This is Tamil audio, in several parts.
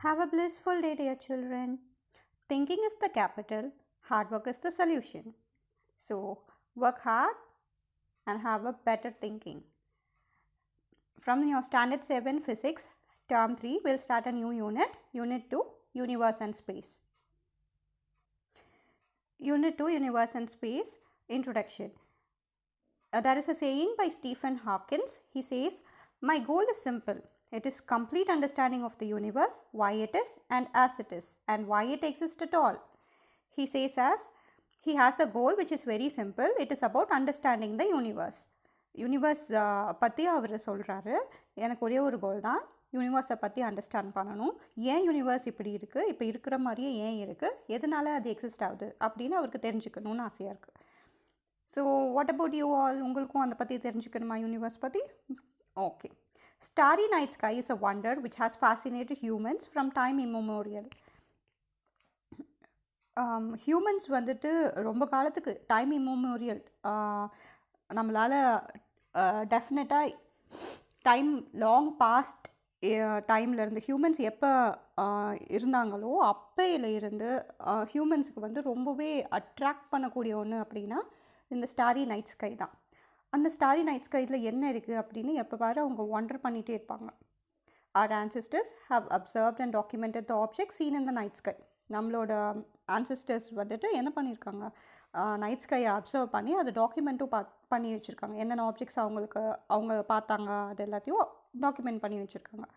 Have a blissful day, dear children. Thinking is the capital, hard work is the solution. So, work hard and have a better thinking. From your Standard 7 Physics, Term 3, we'll start a new unit, Unit 2, Universe and Space. Unit 2, Universe and Space, Introduction. There is a saying by Stephen Hawking. He says, "My goal is simple. It is complete understanding of the universe, why it is and as it is, and why it exists at all." He says as he has a goal which is very simple. It is about understanding the universe. Universe பற்றி அவர் சொல்கிறாரு, எனக்கு ஒரே ஒரு கோல் தான், யூனிவர்ஸை பற்றி அண்டர்ஸ்டாண்ட் பண்ணணும். ஏன் யூனிவர்ஸ் இப்படி இருக்குது, இப்போ இருக்கிற மாதிரியே ஏன் இருக்குது, எதனால் அது எக்ஸிஸ்ட் ஆகுது அப்படின்னு அவருக்கு தெரிஞ்சுக்கணும்னு ஆசையாக இருக்குது. So what about you all? உங்களுக்கும் அதை பற்றி தெரிஞ்சுக்கணுமா, யூனிவர்ஸ் பற்றி? Okay. Starry night sky is a wonder which has fascinated humans from time immemorial. Humans வந்துட்டு ரொம்ப காலத்துக்கு டைம் இம்மோமோரியல் நம்மளால் டெஃபினட்டாக டைம் லாங் பாஸ்ட் டைம்லேருந்து ஹியூமன்ஸ் எப்போ இருந்தாங்களோ அப்பையில் இருந்து ஹியூமன்ஸுக்கு வந்து ரொம்பவே அட்ராக்ட் பண்ணக்கூடிய ஒன்று அப்படின்னா இந்த ஸ்டாரி நைட் ஸ்கை தான். அந்த ஸ்டாரி நைட் ஸ்கையில் என்ன இருக்குது அப்படின்னு எப்போ பாரு அவங்க ஒண்டர் பண்ணிகிட்டே இருப்பாங்க. Our ancestors have observed and documented the objects seen in the night sky. நம்மளோட ஆன்சஸ்டர்ஸ் வந்துட்டு என்ன பண்ணியிருக்காங்க, நைட் ஸ்கையை அப்சர்வ் பண்ணி அதை டாக்குமெண்ட்டும் பண்ணி வச்சுருக்காங்க. என்னென்ன ஆப்ஜெக்ட்ஸ் அவங்க பார்த்தாங்க அது எல்லாத்தையும் டாக்குமெண்ட் பண்ணி வச்சுருக்காங்க.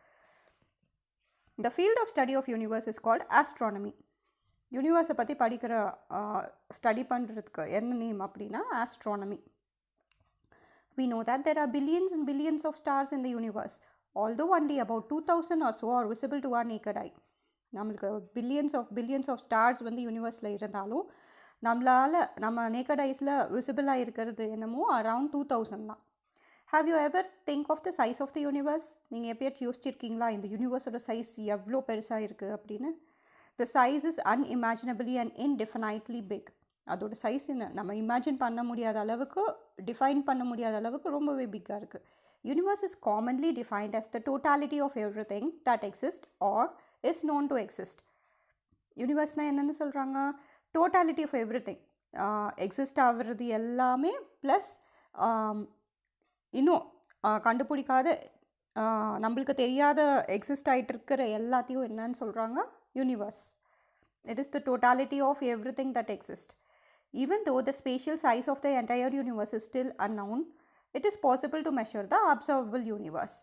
The field of study of universe is called astronomy. யூனிவர்ஸை பற்றி படிக்கிற ஸ்டடி பண்ணுறதுக்கு என்ன நேம் அப்படின்னா astronomy. We know that there are billions and billions of stars in the universe, although only about 2000 or so are visible to our naked eye. நம்மளுக்கு பில்லியன்ஸ் ஆஃப் ஸ்டார்ஸ் வந்து யூனிவர்ஸில் இருந்தாலும் நம்மளால் நம்ம நேக்கட் ஐஸில் விசிபிளாக இருக்கிறது என்னமோ அரவுண்ட் 2000 தான். Have you ever think of the size of the universe? நீங்கள் எப்பயாச்சும் யோசிச்சிருக்கீங்களா இந்த யூனிவர்ஸோட சைஸ் எவ்வளோ பெருசாக இருக்குது அப்படின்னு? The size is unimaginably and indefinitely big. அதோட சைஸ் நம்ம இமேஜின் பண்ண முடியாத அளவுக்கு, டிஃபைன் பண்ண முடியாத அளவுக்கு ரொம்பவே பிக்காக இருக்குது. Universe is commonly defined as the totality of everything that exist or is known to exist. யூனிவர்ஸ்னால் என்னென்னு சொல்கிறாங்க? Totality of everything, exist ஆகிறது எல்லாமே ப்ளஸ் இன்னும் கண்டுபிடிக்காத நம்மளுக்கு தெரியாத எக்ஸிஸ்ட் ஆகிட்டு இருக்கிற எல்லாத்தையும் என்னன்னு சொல்கிறாங்க? Universe. It is the totality of everything that exists. Even though the spatial size of the entire universe is still unknown, it is possible to measure the observable universe.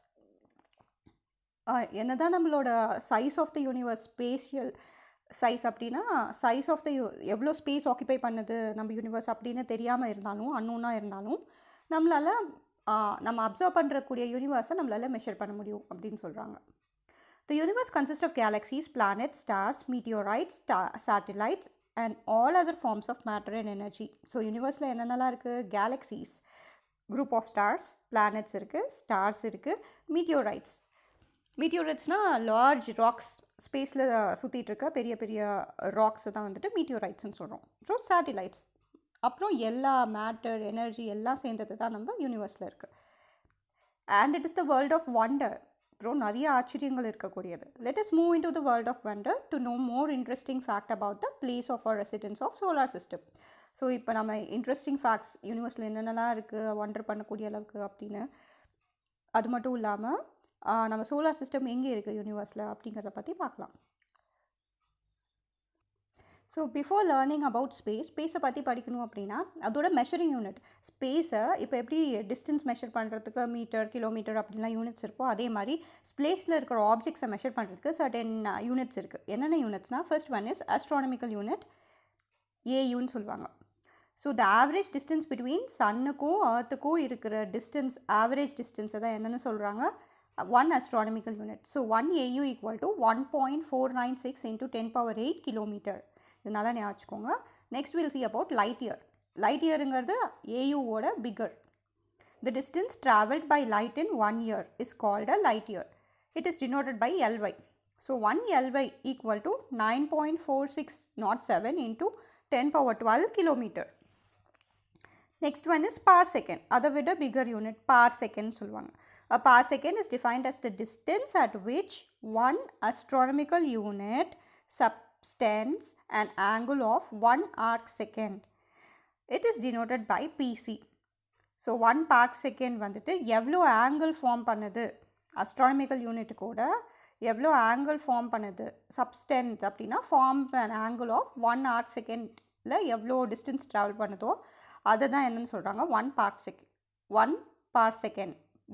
என்னதான் நம்மளோட size of the universe, spatial size அப்படின்னா சைஸ் ஆஃப் த எவ்வளோ ஸ்பேஸ் ஆக்குபை பண்ணுது நம்ம யூனிவர்ஸ் அப்படின்னு தெரியாமல் இருந்தாலும், அன்னோனாக இருந்தாலும் நம்மளால் நம்ம அப்சர்வ் பண்ணுறக்கூடிய யூனிவர்ஸை நம்மளால் மெஷர் பண்ண முடியும் அப்படின்னு சொல்கிறாங்க. The universe consists of galaxies, planets, stars, meteorites, satellites and all other forms of matter and energy. So யூனிவர்ஸில் என்னென்னலாம் இருக்குது? Galaxies, group of stars, planets இருக்குது, ஸ்டார்ஸ் இருக்குது, மீட்டியோரைட்ஸ். மீட்டியோரைட்ஸ்னால் லார்ஜ் ராக்ஸ், ஸ்பேஸில் சுற்றிட்டு இருக்க பெரிய பெரிய ராக்ஸை தான் வந்துட்டு மீட்டியோரைட்ஸ்ன்னு சொல்கிறோம். அப்புறம் சேட்டிலைட்ஸ், அப்புறம் எல்லா மேட்டர், எனர்ஜி எல்லாம் சேர்ந்தது தான் நம்ம யூனிவர்ஸில் இருக்குது. And it is the world of wonder. அப்புறம் நிறைய ஆச்சரியங்கள் இருக்கக்கூடியது. Let us move into the world of wonder to know more interesting fact about the place of our residence of solar system. So இப்போ நம்ம இன்ட்ரெஸ்டிங் ஃபேக்ட்ஸ் யூனிவர்ஸில் என்னென்னலாம் இருக்குது வண்டர் பண்ணக்கூடிய அளவுக்கு அப்படின்னு, அது மட்டும் இல்லாமல் நம்ம சோலார் சிஸ்டம் எங்கே இருக்குது யூனிவர்ஸில் அப்படிங்கிறத பற்றி பார்க்கலாம். ஸோ பிஃபோர் லேர்னிங் அபவுட் ஸ்பேஸை பற்றி படிக்கணும் அப்படின்னா அதோட மெஷரிங் யூனிட், ஸ்பேஸை இப்போ எப்படி டிஸ்டன்ஸ் மெஷர் பண்ணுறதுக்கு மீட்டர், கிலோமீட்டர் அப்படின்லாம் யூனிட்ஸ் இருக்கோ, அதே மாதிரி ஸ்பேஸில் இருக்கிற ஆப்ஜெக்ட்ஸை மெஷர் பண்ணுறதுக்கு சர்டன் யூனிட்ஸ் இருக்குது. என்னென்ன யூனிட்ஸ்னால், first one is astronomical unit, ஏயுன்னு சொல்லுவாங்க. So the average distance between சன்னுக்கும் எர்த்துக்கும் இருக்கிற டிஸ்டன்ஸ், ஆவரேஜ் டிஸ்டன்ஸை தான் என்னென்னு சொல்கிறாங்க? 1 astronomical unit. So 1 AU equal to 1.496 into 10 power 8 kilometer. இதனால ஞாபகம். Next we'll see about light year. Light yearங்கிறது AUவோட bigger. The distance traveled by light in 1 year is called a light year. It is denoted by LY. So 1 LY equal to 9.4607 into 10 power 12 kilometer. Next one is parsecond. அதை விட bigger unit parsecond சொல்லுவாங்க. A parsecond is defined as the distance at which one astronomical unit subtends an angle of 1 arc second. It is denoted by PC. So 1 parsecond வந்துட்டு எவ்வளோ ஆங்கிள் ஃபார்ம் பண்ணுது அஸ்ட்ரானமிக்கல் யூனிட் கூட எவ்வளோ ஆங்கிள் ஃபார்ம் பண்ணுது சப்ஸ்டென்ஸ் அப்படின்னா form an angle of 1 arc secondல எவ்வளோ டிஸ்டன்ஸ் ட்ராவல் பண்ணுதோ அதை தான் என்னன்னு சொல்கிறாங்க 1 parsecond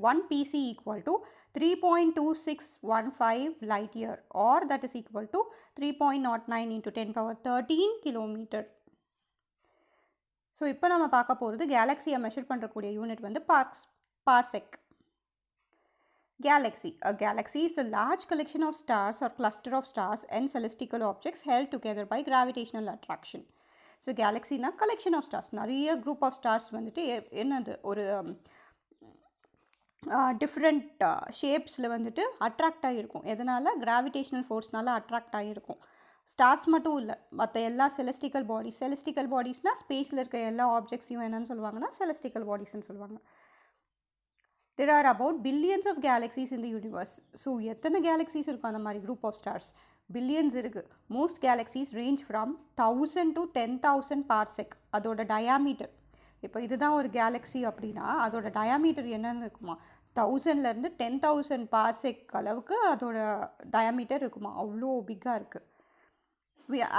1 PC equal to 3.2615 light year, or that is equal to 3.09 into 10 power 13 kilometer. So இப்போ நம்ம பார்க்க போகிறது கேலக்ஸியை மெஷர் பண்ணுறக்கூடிய யூனிட் வந்து parsec. Galaxy. A galaxy is a large collection of stars or cluster of stars and celestial objects held together by gravitational attraction. So கேலக்ஸினா கலெக்ஷன் ஆஃப் ஸ்டார்ஸ், நிறைய குரூப் ஆஃப் ஸ்டார்ஸ் வந்துட்டு என்னது ஒரு டிஃப்ரெண்ட் ஷேப்ஸில் வந்துட்டு அட்ராக்ட் ஆகியிருக்கும். எதனால்? கிராவிடேஷ்னல் ஃபோர்ஸ்னால் அட்ராக்ட் ஆகியிருக்கும். ஸ்டார்ஸ் மட்டும் இல்லை, மற்ற எல்லா செலஸ்டிக்கல் பாடிஸ்னால் ஸ்பேஸில் இருக்க எல்லா ஆப்ஜெக்ட்ஸையும் என்னன்னு சொல்லுவாங்கன்னா செலஸ்டிக்கல் பாடிஸ்ன்னு சொல்லுவாங்க. There are about billions of galaxies in the universe. So எத்தனை கேலக்ஸிஸ் இருக்கும் அந்த மாதிரி குரூப் ஆஃப் ஸ்டார்ஸ்? பில்லியன்ஸ் இருக்குது. Most galaxies range from 1000 to 10,000 parsec. அதோட டயாமீட்டர், இப்போ இதுதான் ஒரு கேலக்ஸி அப்படின்னா அதோட டயாமீட்டர் என்னென்னு இருக்குமா? 1000லேருந்து 10,000 parsec அளவுக்கு அதோட டயாமீட்டர் இருக்குமா? அவ்வளோ பிக்காக இருக்குது.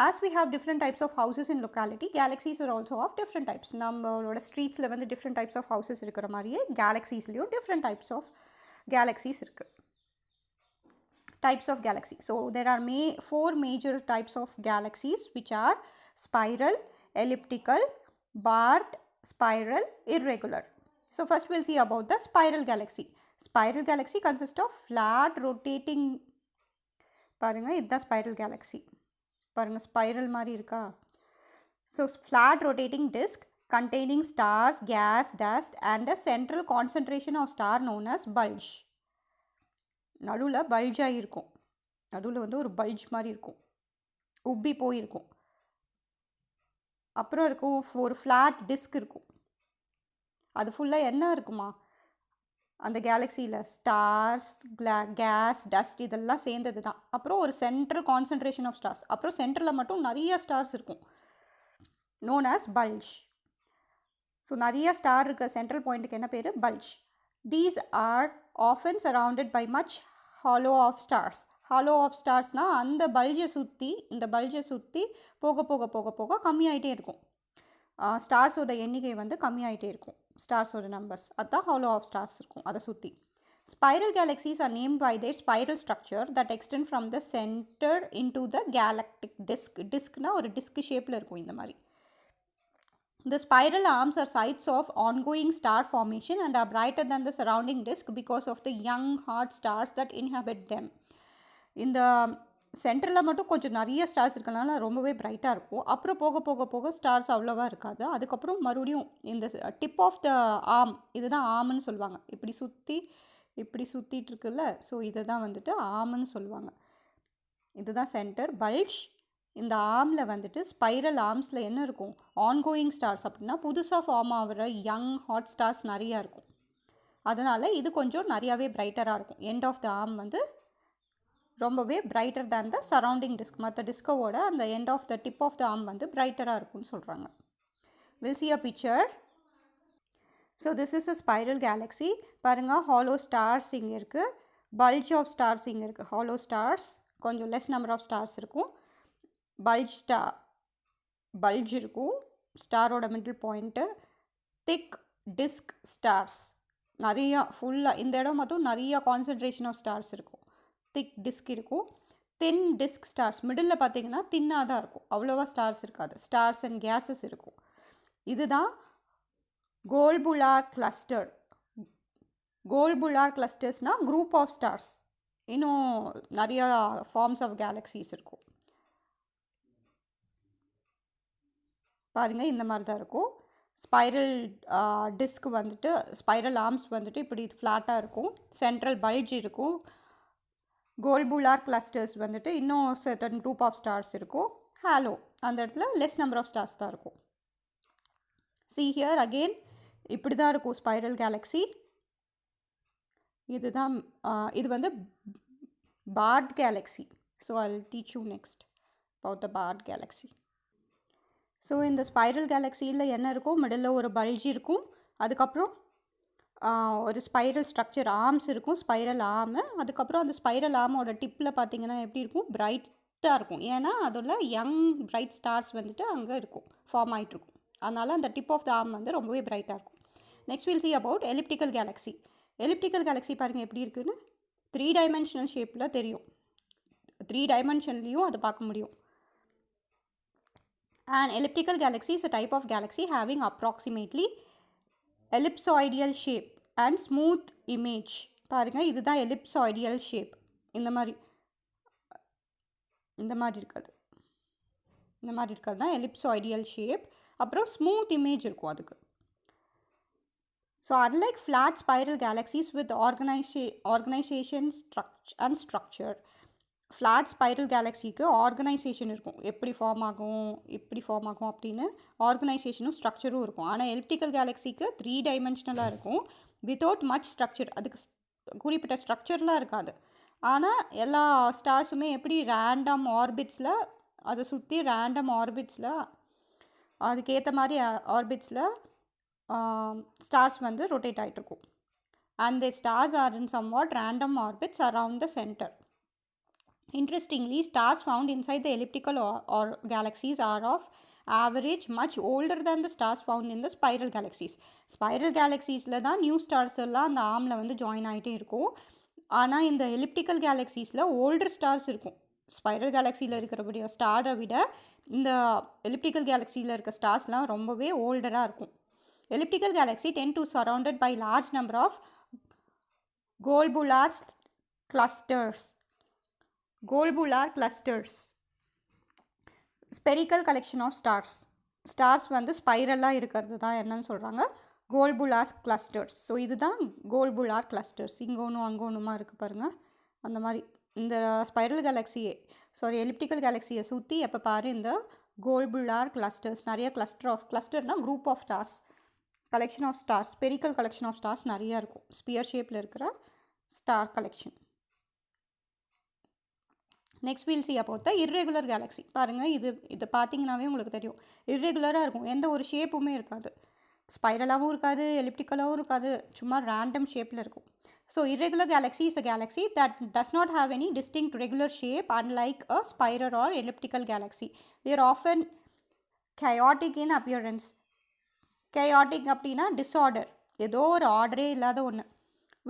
As we have different types of houses in locality, galaxies are also of different types. நம்மளோட ஸ்ட்ரீட்ஸில் வந்து different types of houses இருக்கிற மாதிரியே கேலக்ஸிஸ்லேயும் different types of galaxies இருக்குது. Types of galaxy. So there are 4 major types of galaxies, which are spiral, elliptical, barred, spiral, irregular. So first we'll see about the spiral galaxy. Spiral galaxy consists of flat rotating, பாருங்க இதுதான் spiral galaxy. பாருங்க ஸ்பைரல் மாதிரி இருக்கா? So flat rotating disk containing stars, gas, dust and a central concentration of star known as bulge. நடுவில் பல்ஜாக இருக்கும், நடுவில் வந்து ஒரு பல்ஜ் மாதிரி இருக்கும், உப்பி போயிருக்கும். அப்புறம் இருக்கும் ஒரு ஃப்ளாட் டிஸ்க் இருக்கும். அது ஃபுல்லாக என்ன இருக்குமா? அந்த கேலக்ஸியில் ஸ்டார்ஸ், கேஸ், டஸ்ட் இதெல்லாம் சேர்ந்தது தான். அப்புறம் ஒரு சென்ட்ரல் கான்சன்ட்ரேஷன் ஆஃப் ஸ்டார்ஸ், அப்புறம் சென்டரில் மட்டும் நிறைய ஸ்டார்ஸ் இருக்கும், known as bulge. ஸோ நிறைய ஸ்டார் இருக்க சென்ட்ரல் பாயிண்ட்டுக்கு என்ன பேர்? Bulge. These are often surrounded by much halo of stars. Halo of ஸ்டார்ஸ்னால் அந்த பல்ஜை சுற்றி, இந்த பல்ஜை சுற்றி போக போக போக போக கம்மியாயிட்டே இருக்கும். ஸ்டார்ஸோட எண்ணிக்கை வந்து கம்மியாயிட்டே இருக்கும், ஸ்டார்ஸோட நம்பர்ஸ். அதுதான் ஹாலோ ஆஃப் ஸ்டார்ஸ் இருக்கும் அதை சுற்றி. Spiral galaxies are named by their spiral structure that extend from the centre into the galactic disc. டிஸ்க்னால் ஒரு டிஸ்க் ஷேப்பில் இருக்கும் இந்த மாதிரி. The spiral arms are sites of ongoing star formation and are brighter than the surrounding disk because of the young hot stars that inhabit them. இந்த சென்டரில் மட்டும் கொஞ்சம் நிறைய ஸ்டார்ஸ் இருக்கனால ரொம்பவே பிரைட்டாக இருக்கும். அப்புறம் போக போக போக ஸ்டார்ஸ் அவ்வளோவா இருக்காது. அதுக்கப்புறம் மறுபடியும் இந்த டிப் ஆஃப் த ஆர்ம், இதுதான் ஆர்ம்னு சொல்லுவாங்க. இப்படி சுற்றிட்டு இருக்குல்ல, ஸோ இதை தான் வந்துட்டு ஆர்ம்னு சொல்லுவாங்க. இதுதான் சென்டர் பல்ஜ். இந்த ஆர்மில் வந்துட்டு ஸ்பைரல் ஆர்ம்ஸில் என்ன இருக்கும்? ஆன்கோயிங் ஸ்டார்ஸ், அப்படின்னா புதுசாக ஃபார்ம் ஆகிற யங் ஹாட் ஸ்டார்ஸ் நிறையா இருக்கும். அதனால் இது கொஞ்சம் நிறையாவே பிரைட்டராக இருக்கும். எண்ட் ஆஃப் த ஆர்ம் வந்து ரொம்பவே brighter than the surrounding disc. மற்ற டிஸ்கோவோட அந்த end of the tip of the arm வந்து பிரைட்டராக இருக்கும்னு சொல்கிறாங்க. We'll see a picture. So this is a spiral galaxy. பாருங்கள், ஹாலோ ஸ்டார்ஸ் இங்கே இருக்குது, பல்ஜ் ஆஃப் ஸ்டார்ஸ் இங்கே இருக்குது. ஹாலோ ஸ்டார்ஸ் கொஞ்சம் லெஸ் நம்பர் ஆஃப் ஸ்டார்ஸ் இருக்கும், பல்ஜ் இருக்கும், ஸ்டாரோட middle point, thick disc stars நிறையா ஃபுல்லாக. இந்த இடம் மட்டும் நிறையா கான்சன்ட்ரேஷன் ஆஃப் ஸ்டார்ஸ் இருக்கும், திக் டிஸ்க் இருக்கும். தின் டிஸ்க் ஸ்டார்ஸ் மிடில் பார்த்தீங்கன்னா தின்னாக தான் இருக்கும், அவ்வளோவா ஸ்டார்ஸ் இருக்காது, ஸ்டார்ஸ் அண்ட் கேஸஸ் இருக்கும். இதுதான் கோல்புலார் கிளஸ்டர். கோல்புலார் கிளஸ்டர்ஸ்னால் குரூப் ஆஃப் ஸ்டார்ஸ். இன்னும் நிறையா ஃபார்ம்ஸ் ஆஃப் கேலக்ஸிஸ் இருக்கும். பாருங்கள், இந்த மாதிரி தான் இருக்கும். ஸ்பைரல் டிஸ்க் வந்துட்டு, ஸ்பைரல் ஆர்ம்ஸ் வந்துட்டு இப்படி ஃப்ளாட்டாக இருக்கும், சென்ட்ரல் பல்ஜ் இருக்கும். கோல்புலார் கிளஸ்டர்ஸ் வந்துட்டு இன்னும் சர்டன் குரூப் ஆஃப் ஸ்டார்ஸ் இருக்கும். ஹாலோ அந்த இடத்துல லெஸ் நம்பர் ஆஃப் ஸ்டார்ஸ் தான் இருக்கும். See here again, இப்படி தான் இருக்கும் ஸ்பைரல் கேலக்ஸி. இதுதான் இது வந்து part Galaxy. So I will teach you next about the part Galaxy. So இந்த ஸ்பைரல் கேலக்ஸியில் என்ன இருக்கும், மிடில் ஒரு பல்ஜ் இருக்கும், அதுக்கப்புறம் ஒரு ஸ்பைரல் ஸ்ட்ரக்சர் ஆர்ம்ஸ் இருக்கும், ஸ்பைரல் ஆர்மு. அதுக்கப்புறம் அந்த ஸ்பைரல் ஆர்மோட டிப்பில் பார்த்தீங்கன்னா எப்படி இருக்கும், பிரைட்டாக இருக்கும். ஏன்னா அதில் யங் பிரைட் ஸ்டார்ஸ் வந்துட்டு அங்கே இருக்கும், ஃபார்ம் ஆகிட்டு இருக்கும். அதனால் அந்த டிப் ஆஃப் த ஆர்ம் வந்து ரொம்பவே பிரைட்டாக இருக்கும். Next will see about elliptical Galaxy. Elliptical Galaxy பாருங்கள் எப்படி இருக்குன்னு. 3 டைமென்ஷனல் ஷேப்பில் தெரியும், 3 டைமென்ஷன்லேயும் அதை பார்க்க முடியும். An elliptical galaxy is a type of galaxy having approximately ellipsoidal shape and smooth image. பாருங்கள் இதுதான் ellipsoidal shape. இந்த மாதிரி இருக்காது, இந்த மாதிரி இருக்கிறது தான் ellipsoidal shape. அப்புறம் ஸ்மூத் இமேஜ் இருக்கும் அதுக்கு. So unlike flat spiral galaxies with organization and structure, flat spiral கேலக்ஸிக்கு ஆர்கனைசேஷன் இருக்கும், எப்படி ஃபார்ம் ஆகும் அப்படின்னு ஆர்கனைசேஷனும் ஸ்ட்ரக்சரும் இருக்கும். ஆனால் எலிப்டிக்கல் கேலக்ஸிக்கு 3 டைமென்ஷனலாக இருக்கும், வித்தவுட் மச் ஸ்ட்ரக்சர். அதுக்கு குறிப்பிட்ட ஸ்ட்ரக்சர்லாம் இருக்காது. ஆனால் எல்லா ஸ்டார்ஸுமே எப்படி ரேண்டம் ஆர்பிட்ஸில், அதை சுற்றி ரேண்டம் ஆர்பிட்ஸில், அதுக்கேற்ற மாதிரி ஆர்பிட்ஸில் ஸ்டார்ஸ் வந்து ரொட்டேட் ஆகிட்ருக்கும். And the stars are in somewhat random orbits around the centre. Interestingly, stars found inside the elliptical or galaxies are of average much older than the stars found in the spiral galaxies. Spiral galaxiesல தான் நியூ ஸ்டார்ஸ் எல்லாம் அந்த ஆர்மில் வந்து ஜாயின் ஆகிட்டே இருக்கும். ஆனால் இந்த எலிப்டிக்கல் கேலக்ஸிஸில் ஓல்டர் ஸ்டார்ஸ் இருக்கும். ஸ்பைரல் கேலக்ஸியில் இருக்கிறபடிய ஸ்டாரை விட இந்த எலிப்டிக்கல் கேலக்ஸியில் இருக்க ஸ்டார்ஸ்லாம் ரொம்பவே ஓல்டராக இருக்கும். Elliptical galaxy tend to surrounded by large number of globular clusters. Spherical collection of stars வந்து ஸ்பைரலாக இருக்கிறது தான் என்னன்னு சொல்கிறாங்க, கோல்புலார் கிளஸ்டர்ஸ். ஸோ இதுதான் கோல்புலார் கிளஸ்டர்ஸ். இங்கே ஒன்றும் அங்கே ஒன்றுமா இருக்குது பாருங்கள். அந்த மாதிரி இந்த ஸ்பைரல் கேலக்ஸியே எலிப்டிக்கல் கேலக்ஸியை சுற்றி எப்போ பாரு இந்த கோல்புலார் கிளஸ்டர்ஸ், நிறைய கிளஸ்டர்னால் group of stars, collection of stars, spherical collection of stars நிறையா இருக்கும். ஸ்பியர் ஷேப்பில் இருக்கிற star collection. Next we'll see about the irregular galaxy. பாருங்கள் இது பார்த்தீங்கன்னாவே உங்களுக்கு தெரியும், இர்ரெகுலராக இருக்கும், எந்த ஒரு ஷேப்புமே இருக்காது, ஸ்பைரலாகவும் இருக்காது, எலிப்டிக்கலாகவும் இருக்காது, சும்மா ரேண்டம் ஷேப்பில் இருக்கும். So irregular galaxy is a galaxy that does not have any distinct regular shape unlike a spiral or elliptical galaxy. They are often chaotic in appearance. chaotic அப்படின்னா டிஸார்டர், ஏதோ ஒரு ஆர்டரே இல்லாத ஒன்று.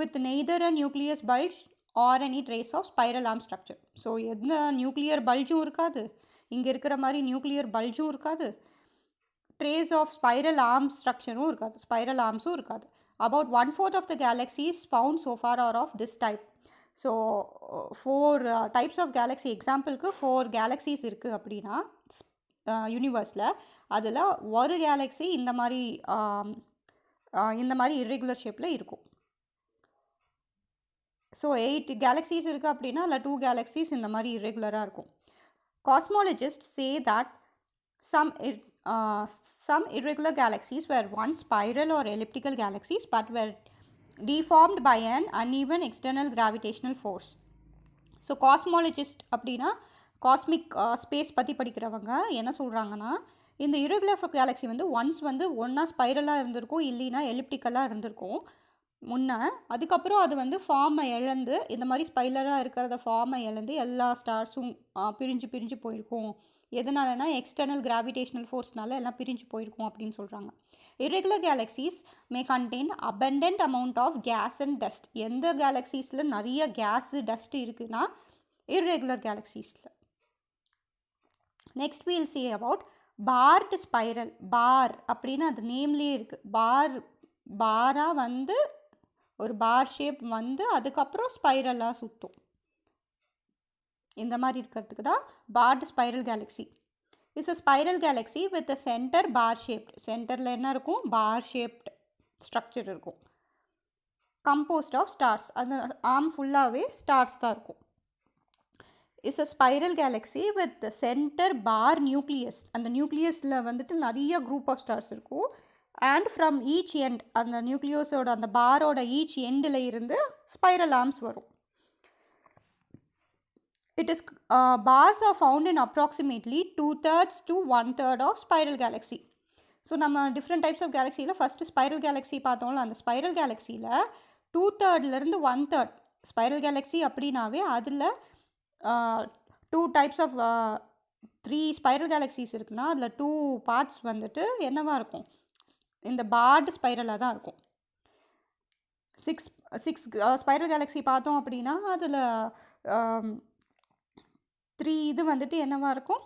with neither a nucleus bulge or any trace of spiral arm structure. So எந்த நியூக்ளியர் பல்ஜும் இருக்காது, இங்கே இருக்கிற மாதிரி நியூக்ளியர் பல்ஜும் இருக்காது, ட்ரேஸ் ஆஃப் ஸ்பைரல் ஆர்ம் ஸ்ட்ரக்சரும் இருக்காது, ஸ்பைரல் ஆர்ம்ஸும் இருக்காது. about 1/4 of the galaxies found so far are of this type. So 4 types of galaxy, எக்ஸாம்பிளுக்கு 4 galaxies இருக்குது அப்படின்னா யூனிவர்ஸில், அதில் ஒரு கேலக்ஸி இந்த மாதிரி irregular ஷேப்பில் இருக்கும். ஸோ 8 கேலக்ஸிஸ் இருக்குது அப்படின்னா அதில் 2 கேலக்ஸிஸ் இந்த மாதிரி irregular-ஆக இருக்கும். Cosmologists say that some irregular galaxies were once spiral or elliptical galaxies but were deformed by an uneven external gravitational force. So cosmologist அப்படின்னா காஸ்மிக் ஸ்பேஸ் பற்றி படிக்கிறவங்க என்ன சொல்கிறாங்கன்னா, இந்த irregular கேலக்ஸி வந்து ஒன்ஸ் வந்து ஒன்றா ஸ்பைரலாக இருந்திருக்கும், இல்லைன்னா எலிப்டிக்கலாக இருந்திருக்கும் முன்னே. அதுக்கப்புறம் அது வந்து ஃபார்மை இழந்து, இந்த மாதிரி ஸ்பைரலாக இருக்கிறத ஃபார்மை இழந்து எல்லா ஸ்டார்ஸும் பிரிஞ்சு போயிருக்கும். எதனாலனா எக்ஸ்டர்னல் கிராவிடேஷனல் ஃபோர்ஸ்னால எல்லாம் பிரிஞ்சு போயிருக்கும் அப்படின்னு சொல்கிறாங்க. irregular galaxies may contain abundant amount of gas and dust. எந்த கேலக்ஸிஸில் நிறைய கேஸு டஸ்ட் இருக்குன்னா irregular galaxiesல. Next we'll see about barred spiral. Bar அப்படின்னு அது நேம்லேயே இருக்குது, பாராக வந்து ஒரு பார் ஷேப் வந்து அதுக்கப்புறம் ஸ்பைரலாக சுற்றும், இந்த மாதிரி இருக்கிறதுக்கு தான் barred spiral galaxy. Is a spiral galaxy with a centre bar shaped. சென்டரில் என்ன இருக்கும், பார் ஷேப்ட் ஸ்ட்ரக்சர் இருக்கும், கம்போஸ்ட் ஆஃப் ஸ்டார்ஸ். அந்த ஆர்ம் ஃபுல்லாகவே ஸ்டார்ஸ் தான் இருக்கும். Is a spiral galaxy with the centre bar nucleus. அந்த நியூக்ளியஸில் வந்துட்டு நிறைய குரூப் ஆஃப் ஸ்டார்ஸ் இருக்கும், and from each end அந்த நியூக்ளியோஸோட அந்த பாரோட ஈச் எண்டில் இருந்து ஸ்பைரல் ஆர்ம்ஸ் வரும். It is bars are found in approximately 2/3 to 1/3 of spiral galaxy. So நம்ம டிஃப்ரெண்ட் டைப்ஸ் ஆஃப் கேலக்ஸியில் ஃபஸ்ட்டு ஸ்பைரல் கேலக்ஸி பார்த்தோம்ல, அந்த ஸ்பைரல் கேலக்ஸியில் 2/3 1/3 ஸ்பைரல் கேலக்ஸி அப்படின்னாவே அதில் 2 டைப்ஸ் ஆஃப் 3 ஸ்பைரல் கேலக்ஸிஸ் இருக்குன்னா அதில் 2 பார்ட்ஸ் வந்துட்டு என்னவாக இருக்கும், இந்த பார்டு ஸ்பைரலாக தான் இருக்கும். 6 ஸ்பைரல் கேலக்ஸி பார்த்தோம் அப்படின்னா அதில் 3 இது வந்துட்டு என்னவாக இருக்கும்,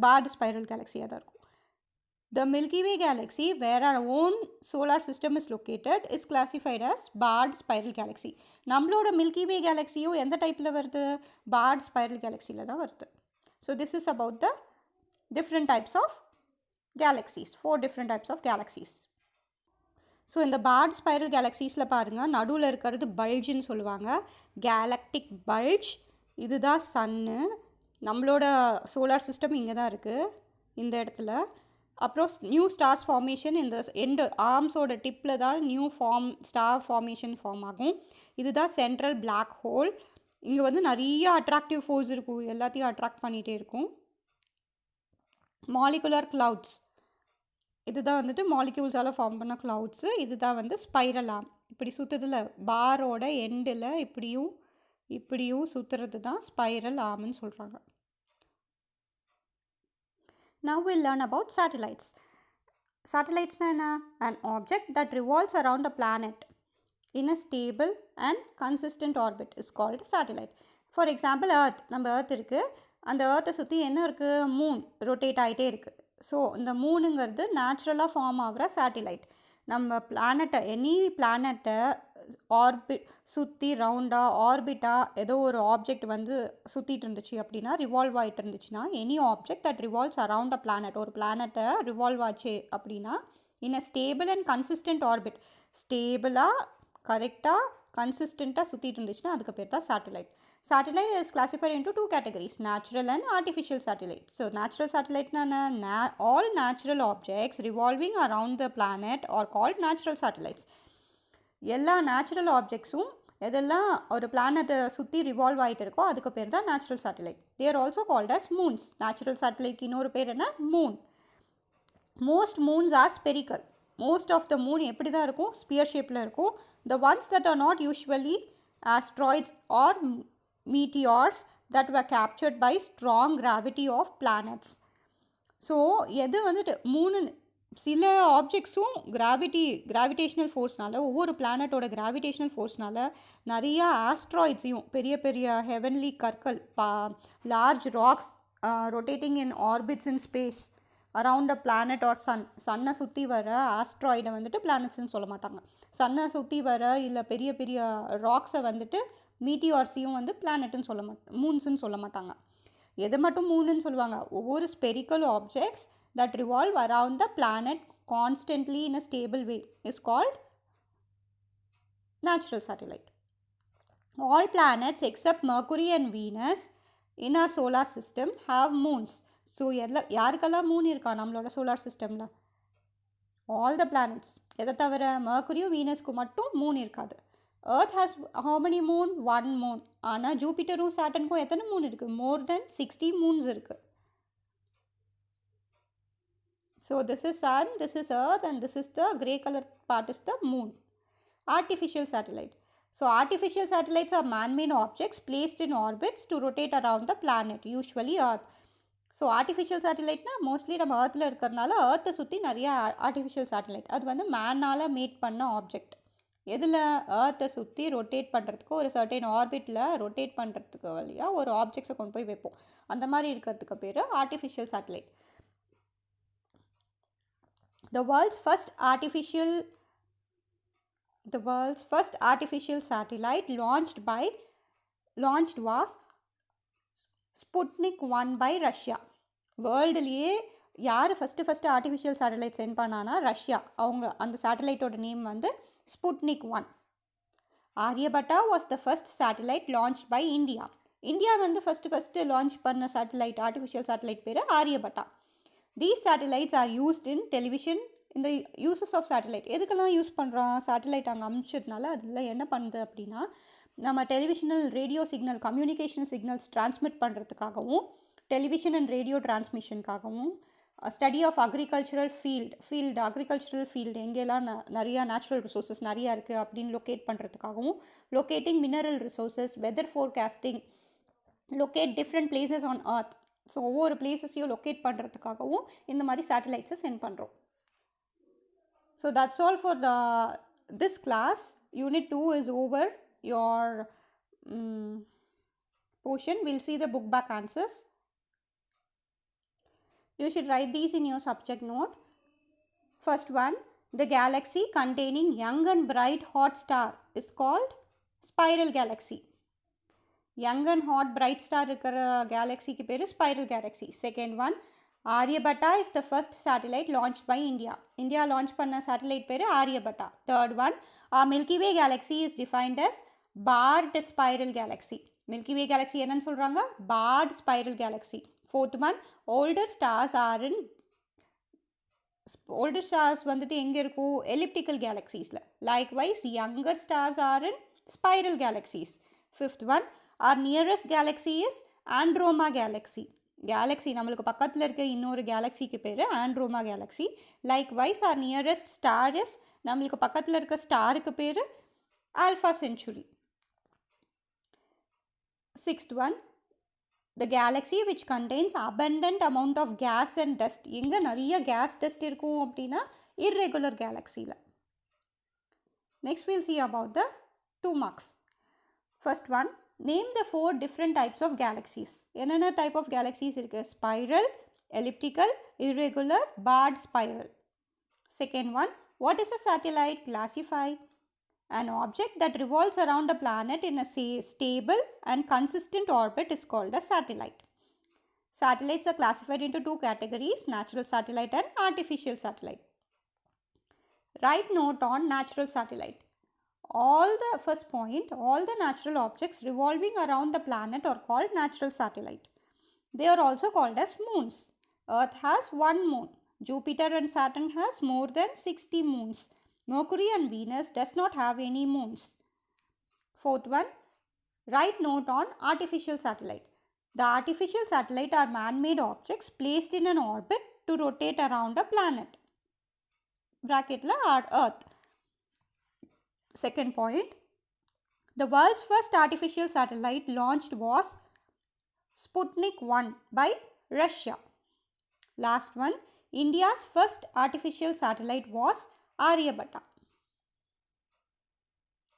பார்டு ஸ்பைரல் கேலக்ஸியாக தான் இருக்கும். The Milky Way galaxy, where our own solar system is located, is classified as barred spiral galaxy. நம்மளோட மில்கி வே கேலக்ஸியும் எந்த டைப்பில் வருது, பார்ட் ஸ்பைரல் கேலக்ஸியில் தான் வருது. So this is about the different types of galaxies, 4 different types of galaxies. So இந்த பார்ட் ஸ்பைரல் கேலக்ஸிஸில் பாருங்கள், நடுவில் இருக்கிறது பல்ஜுன்னு சொல்லுவாங்க, கேலக்டிக் பல்ஜ். இதுதான் சன்னு. நம்மளோட சோலார் சிஸ்டம் இங்கே தான் இருக்குது, இந்த இடத்துல. அப்புறம் நியூ ஸ்டார்ஸ் ஃபார்மேஷன் இந்த எண்டு ஆர்ம்ஸோட டிப்பில் தான் நியூ ஸ்டார் ஃபார்மேஷன் ஃபார்ம் ஆகும். இதுதான் சென்ட்ரல் பிளாக் ஹோல். இங்கே வந்து நிறைய அட்ராக்டிவ் ஃபோர்ஸ் இருக்கும், எல்லாத்தையும் அட்ராக்ட் பண்ணிகிட்டே இருக்கும். மாலிகுலர் க்ளவுட்ஸ், இதுதான் வந்துட்டு மாலிக்யூல்ஸால் ஃபார்ம் பண்ண க்ளவுட்ஸு. இதுதான் வந்து ஸ்பைரல் ஆர்ம். இப்படி சுற்றுறதுல பாரோட எண்டில் இப்படியும் சுற்றுறது தான் ஸ்பைரல் ஆர்ம்னு சொல்கிறாங்க. Now we'll learn about satellites. Satellites are an object that revolves around a planet in a stable and consistent orbit is called a satellite. For example, Earth. நம்ம Earth இருக்குது, அந்த Earth சுற்றி என்ன இருக்குது, மூன் ரொட்டேட் ஆகிட்டே இருக்குது. ஸோ இந்த மூணுங்கிறது நேச்சுரலாக ஃபார்ம் ஆகிற சேட்டிலைட். நம்ம பிளானட்டை பிளானட்டை சுற்றி ரவுண்டாக ஆர்பிட்டாக ஏதோ ஒரு ஆப்ஜெக்ட் வந்து சுற்றிட்டு இருந்துச்சு அப்படின்னா, ரிவால்வ் ஆகிட்டு இருந்துச்சுன்னா, any object that revolves around a planet, ஒரு பிளானட்டை ரிவால்வ் ஆச்சு அப்படின்னா, in a stable and consistent orbit, ஸ்டேபிளாக கரெக்டாக கன்சிஸ்டண்ட்டாக சுற்றிட்டு இருந்துச்சுன்னா அதுக்கு பேர் தான் satellite. Satellite is classified into 2 categories, natural and artificial satellite. So natural satellite all natural objects revolving around the planet are called natural satellites. எல்லா நேச்சுரல் ஆப்ஜெக்ட்ஸும் எதெல்லாம் ஒரு பிளானட்டை சுற்றி ரிவால்வ் ஆகிட்டு இருக்கோ அதுக்கு பேர் தான் natural satellite. They are also called as moons. Natural சேட்டலைட்க்கு இன்னொரு பேர் என்ன, moon. Most moons are spherical. Most of the moon எப்படி தான் இருக்கும், ஸ்பியர் ஷேப்பில் இருக்கும். The ones that are not usually asteroids or meteors that were captured by strong gravity of planets. So எது வந்துட்டு மூணு சில ஆப்ஜெக்ட்ஸும் கிராவிடேஷ்னல் ஃபோர்ஸ்னால, ஒவ்வொரு பிளானட்டோட கிராவிடேஷ்னல் ஃபோர்ஸ்னால நிறைய ஆஸ்ட்ராய்ட்ஸையும், பெரிய பெரிய ஹெவன்லி கற்கள், large rocks rotating in orbits in space around a planet or சன்னை சுற்றி வர ஆஸ்ட்ராய்டை வந்துட்டு பிளானட்ஸ்ன்னு சொல்ல மாட்டாங்க. சன்னை சுற்றி வர இல்லை பெரிய பெரிய ராக்ஸை வந்துட்டு மீட்டியார்ஸையும் வந்து பிளானட்டுன்னு மூன்ஸுன்னு சொல்ல மாட்டாங்க. எது மட்டும் மூணுன்னு சொல்லுவாங்க, ஒவ்வொரு spherical objects that revolve around the planet constantly in a stable way is called natural satellite. All planets except Mercury and Venus in our solar system have moons. So யாருக்கெல்லாம் மூன் இருக்கா நம்மளோட சோலார் சிஸ்டமில், all the planets. எதை தவிர மர்க்குரியும் வீனஸ்க்கு மட்டும் மூன் இருக்காது. Earth has how many moon? 1 moon. ஆனால் ஜூபிட்டரும் சாட்டனுக்கும் எத்தனை மூன் இருக்குது, more than 60 moons இருக்குது. So this is sun, this is earth, and this is the grey color part is the moon. Artificial satellite. So artificial satellites are man-made objects placed in orbits to rotate around the planet, usually earth. So artificial satellite na mostly நம்ம earthல இருக்கிறதுனால earth சுற்றி நிறைய artificial satellite, அது வந்து மேனால் மேட் பண்ண ஆப்ஜெக்ட். எதில் earthை சுற்றி ரொட்டேட் பண்ணுறதுக்கு ஒரு சர்டைன் ஆர்பிட்டில் ரொட்டேட் பண்ணுறதுக்கு வழியாக ஒரு ஆப்ஜெக்ட்ஸை கொண்டு போய் வைப்போம். அந்த மாதிரி இருக்கிறதுக்கு பேர் artificial satellite. The world's first artificial satellite launched was Sputnik 1 by Russia. வேர்ல்டுலேயே யார் ஃபஸ்ட்டு ஆர்டிஃபிஷியல் சேட்டலைட் சென்ட் பண்ணானா ரஷ்யா. அவங்க அந்த சேட்டலைட்டோட நேம் வந்து Sputnik 1. Aryabhata was the first satellite launched by India. India வந்து ஃபஸ்ட்டு லான்ச் பண்ண சேட்டலைட் ஆர்டிஃபிஷியல் சேட்டலைட் பேர் Aryabhata. These satellites are used in television, இந்த யூசஸ் ஆஃப் சேட்டலைட் எதுக்கெல்லாம் யூஸ் பண்ணுறோம்? சேட்டலைட் அங்கே அனுப்பிச்சதுனால அதில் என்ன பண்ணுது அப்படின்னா, நம்ம televisional radio signal communication signals transmit பண்ணுறதுக்காகவும், டெலிவிஷன் அண்ட் ரேடியோ டிரான்ஸ்மிஷனுக்காகவும், study of agricultural agricultural field எங்கெல்லாம் நிறையா நேச்சுரல் ரிசோர்ஸஸ் நிறையா இருக்குது அப்படின்னு லொக்கேட் பண்ணுறதுக்காகவும், locating mineral resources, weather forecasting, locate different places on earth. So ஒவ்வொரு பிளேசஸையும் லொக்கேட் பண்ணுறதுக்காகவும் இந்த மாதிரி சேட்டலைட்ஸை சென்ட் பண்ணுறோம். So that's all for this class. Unit 2 is over. Your portion. We'll see the book back answers. You should write these in your subject note. First one, the galaxy containing young and bright hot star is called spiral galaxy. Young and hot bright star இருக்கிற galaxy க்கு பேரு spiral galaxy. Second one, Aryabhatta is the first satellite launched by India. India launch பண்ண satellite பேரு Aryabhatta. Third one, our Milky Way galaxy is defined as barred spiral galaxy. Milky Way galaxy என்னன்னு சொல்றாங்க? Barred spiral galaxy. Fourth one, older stars வந்துட்டு எங்கே இருக்கும்? Elliptical galaxiesல. Likewise, younger stars are in spiral galaxies. Fifth one, our nearest galaxy is Andromeda galaxy. Galaxy நம்மளுக்கு பக்கத்தில் இருக்க இன்னொரு கேலக்ஸிக்கு பேர் Andromeda galaxy. Likewise our nearest star is நம்மளுக்கு பக்கத்தில் இருக்க ஸ்டாருக்கு பேர் Alpha Centauri. Sixth one, the galaxy which contains abundant amount of gas and dust. எங்கே நிறைய கேஸ் டஸ்ட் இருக்கும் அப்படின்னா இர்ரெகுலர் கேலக்ஸியில். Next will see about the 2 marks. First one, name the 4 different types of galaxies. என்னென்ன type of galaxies இருக்கு? Spiral, elliptical, irregular, barred spiral. Second one, what is a satellite? Classify. An object that revolves around a planet in a stable and consistent orbit is called a satellite. Satellites are classified into 2 categories, natural satellite and artificial satellite. Write note on natural satellite. All the natural objects revolving around the planet are called natural satellite. They are also called as moons. Earth has 1 moon. Jupiter and Saturn has more than 60 moons. Mercury and Venus does not have any moons. Fourth one, write note on artificial satellite. The artificial satellite are man-made objects placed in an orbit to rotate around a planet. Bracket la Earth. Second point, the world's first artificial satellite launched was Sputnik 1 by Russia. Last one, India's first artificial satellite was Aryabhatta.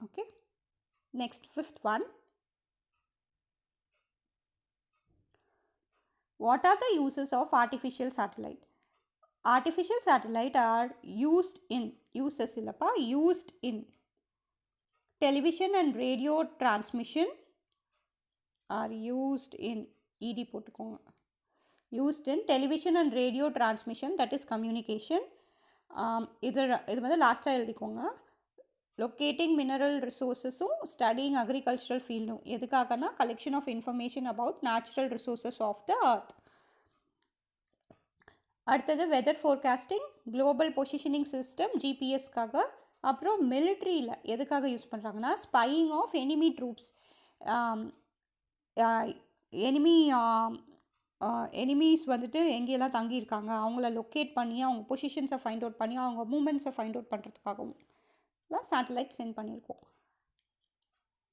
Okay. Next, fifth one. What are the uses of artificial satellite? Artificial satellite are used in television and radio transmission are used in ED போட்டுக்கோங்க. Used in television and radio transmission, that is communication. இது வந்து லாஸ்ட்டாக எழுதிக்கோங்க. லொக்கேட்டிங் மினரல் ரிசோர்ஸஸும் ஸ்டடிங் அக்ரிகல்ச்சரல் ஃபீல்டும் எதுக்காகனா collection of information about natural resources of the earth. அடுத்தது weather forecasting, global positioning system ஜிபிஎஸ்க்காக. அப்புறம் மிலிட்ரியில் எதுக்காக யூஸ் பண்ணுறாங்கன்னா spying of enemy troops, enemies வந்துட்டு எங்கேயெல்லாம் தங்கியிருக்காங்க அவங்கள லொக்கேட் பண்ணி அவங்க பொசிஷன்ஸை ஃபைண்ட் அவுட் பண்ணி அவங்க மூமெண்ட்ஸை ஃபைண்ட் அவுட் பண்ணுறதுக்காகவும் சேட்டலைட் சென்ட் பண்ணியிருக்கோம்.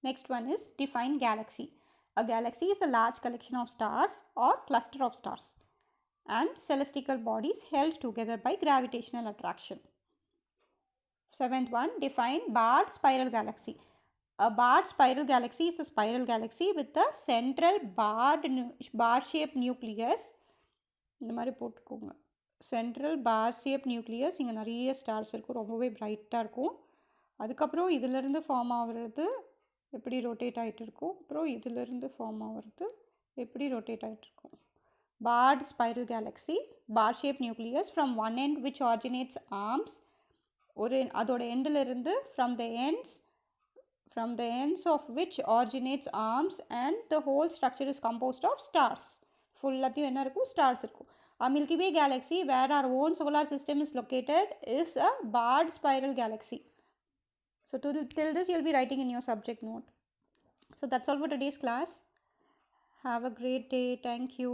Next one is define galaxy. A galaxy is a large collection of stars or cluster of stars and celestial bodies held together by gravitational attraction. Seventh one, define barred spiral galaxy. A barred spiral galaxy is a spiral galaxy with a central bar-shaped nucleus. இந்த மாதிரி போட்டுக்கோங்க. சென்ட்ரல் பார் ஷேப் நியூக்ளியஸ், இங்கே நிறைய ஸ்டார்ஸ் இருக்கும், ரொம்பவே பிரைட்டாக இருக்கும். அதுக்கப்புறம் இதிலிருந்து ஃபார்ம் ஆகிறது எப்படி ரொட்டேட் ஆகிட்டு இருக்கும், அப்புறம் இதிலிருந்து ஃபார்ம் ஆகிறது எப்படி ரொட்டேட் ஆகிட்டு இருக்கும். Barred spiral galaxy, bar-shaped nucleus from one end which originates arms. ஒரு அதோட எண்டில் இருந்து from the ends of which originates arms and the whole structure is composed of stars. ஃபுல்லாத்தையும் என்ன இருக்கும், ஸ்டார்ஸ் இருக்கும். A Milky Way galaxy where our own solar system is located is a barred spiral galaxy. So till this you'll be writing in your subject note. So that's all for today's class. Have a great day. Thank you.